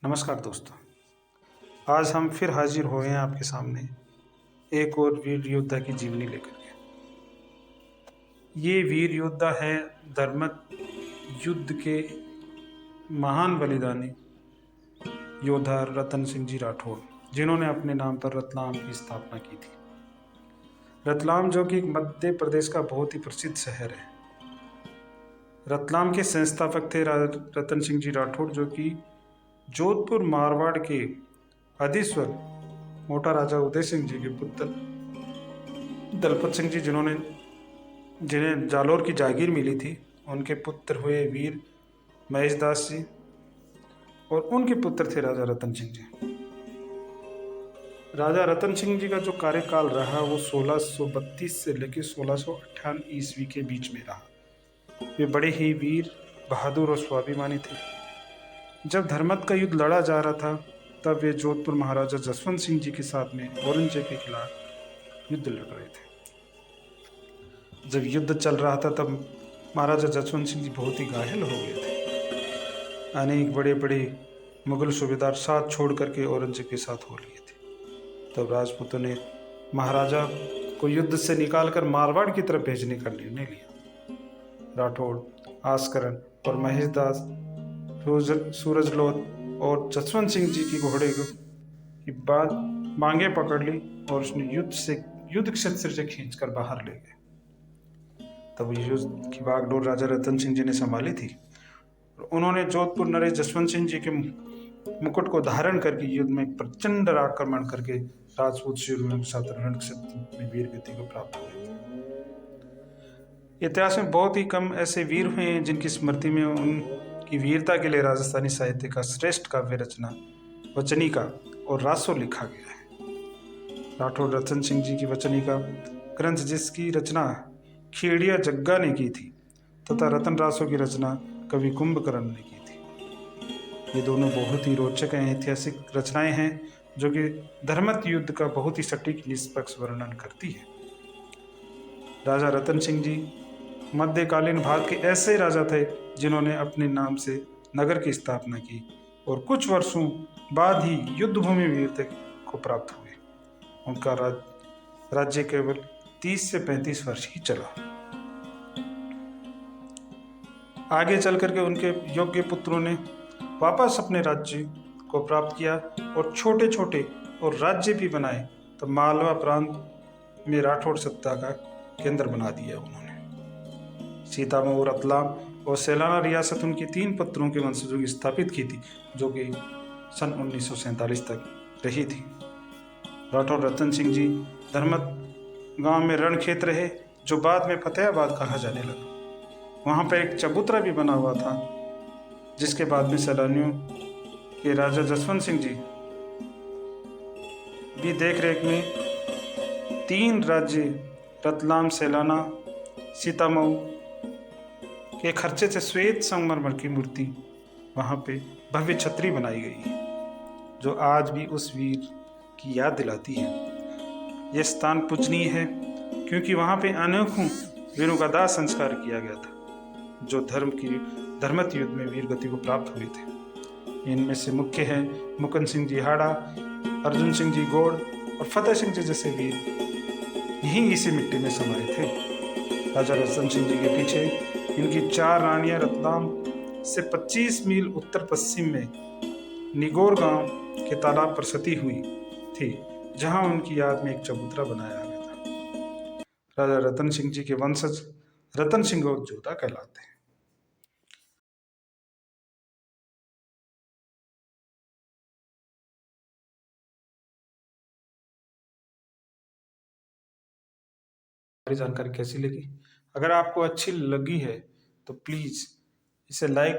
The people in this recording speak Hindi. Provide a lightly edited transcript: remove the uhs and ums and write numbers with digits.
नमस्कार दोस्तों। आज हम फिर हाजिर हुए हैं आपके सामने एक और वीर योद्धा की जीवनी लेकर के। ये वीर योद्धा है धर्मत युद्ध के महान बलिदानी योद्धा रतन सिंह जी राठौड़, जिन्होंने अपने नाम पर रतलाम की स्थापना की थी। रतलाम जो कि मध्य प्रदेश का बहुत ही प्रसिद्ध शहर है। रतलाम के संस्थापक थे रतन सिंह जी राठौड़, जो कि जोधपुर मारवाड़ के अधीश्वर मोटा राजा उदय सिंह जी के पुत्र दलपत सिंह जी, जिन्हें जालोर की जागीर मिली थी, उनके पुत्र हुए वीर महेश दास जी, और उनके पुत्र थे राजा रतन सिंह जी। राजा रतन सिंह जी का जो कार्यकाल रहा वो 1632 से लेकर 1658 ईस्वी के बीच में रहा। वे बड़े ही वीर, बहादुर और स्वाभिमानी थे। जब धर्मत का युद्ध लड़ा जा रहा था, तब वे जोधपुर महाराजा जसवंत सिंह जी के साथ में औरंगजेब के खिलाफ युद्ध लड़ रहे थे। जब युद्ध चल रहा था तब महाराजा जसवंत सिंह जी बहुत ही घायल हो गए थे। अनेक बड़े बड़े मुगल सूबेदार साथ छोड़ करके औरंगजेब के साथ हो लिए थे। तब राजपूतों ने महाराजा को युद्ध से निकालकर मारवाड़ की तरफ भेजने का निर्णय लिया। राठौड़, आस्करन और महेश दास, सूरजलोत और जसवंत सिंह जी की घोड़े की बात मांगे पकड़ ली और उसने युद्ध क्षेत्र से खींचकर बाहर ले गए। तब युद्ध की बागडोर राजा रतन सिंह जी ने संभाली थी। उन्होंने जोधपुर नरेश जसवंत सिंह जी के मुकुट को धारण करके युद्ध में प्रचंड आक्रमण करके राजपूत शूरवीरों के साथ रणक्षेत्र में वीर गति को प्राप्त हुए थे। इतिहास में बहुत ही कम ऐसे वीर हुए हैं जिनकी स्मृति में उनकी वीरता के लिए राजस्थानी साहित्य का श्रेष्ठ काव्य रचना वचनिका और रासो लिखा गया है। राठौड़ रतन सिंह जी की वचनिका ग्रंथ, जिसकी रचना खेड़िया जग्गा ने की थी, तथा रतन रासो की रचना कवि कुंभकर्ण ने की थी। ये दोनों बहुत ही रोचक ऐतिहासिक रचनाएं हैं जो कि धर्मत युद्ध का बहुत ही सटीक निष्पक्ष वर्णन करती है। राजा रतन सिंह जी मध्यकालीन भारत के ऐसे राजा थे जिन्होंने अपने नाम से नगर की स्थापना की और कुछ वर्षों बाद ही युद्धभूमि वीरता को प्राप्त हुए। उनका राज्य केवल 30 से 35 वर्ष ही चला। आगे चल करके उनके योग्य पुत्रों ने वापस अपने राज्य को प्राप्त किया और छोटे छोटे और राज्य भी बनाए। तो मालवा प्रांत में राठौड़ सत्ता का केंद्र बना दिया उन्होंने। सीतामऊ, रतलाम और सैलाना रियासत उनके 3 पुत्रों के वंशजों की स्थापित की थी, जो कि सन 1947 तक रही थी। राठौड़ रतन सिंह जी धर्मत गांव में रणक्षेत्र रहे, जो बाद में फतेहाबाद कहा जाने लगा। वहां पर एक चबूतरा भी बना हुआ था, जिसके बाद में सैलानियों के राजा जसवंत सिंह जी भी देखरेख में 3 राज्य रतलाम, सैलाना, सीतामऊ के खर्चे से श्वेत संगमरमर की मूर्ति वहां पे भव्य छतरी बनाई गई है, जो आज भी उस वीर की याद दिलाती है। यह स्थान पूजनीय है क्योंकि वहां पे अनेकों वीरों का दाह संस्कार किया गया था, जो धर्मत युद्ध में वीर गति को प्राप्त हुए थे। इनमें से मुख्य हैं मुकुंद सिंह जी हाड़ा, अर्जुन सिंह जी गोड़ और फतेह सिंह जी जैसे वीर यहीं इसी मिट्टी में समाये थे। राजा रतन सिंह जी के पीछे इनकी 4 रानियां रतलाम से 25 मील उत्तर पश्चिम में निगोर गांव के तालाब पर सती हुई थी, जहां उनकी याद में एक चबूतरा बनाया गया था। राजा रतन सिंह जी के वंशज रतन सिंह और जोधा कहलाते हैं। जानकारी कैसी लगी? अगर आपको अच्छी लगी है तो प्लीज़ इसे लाइक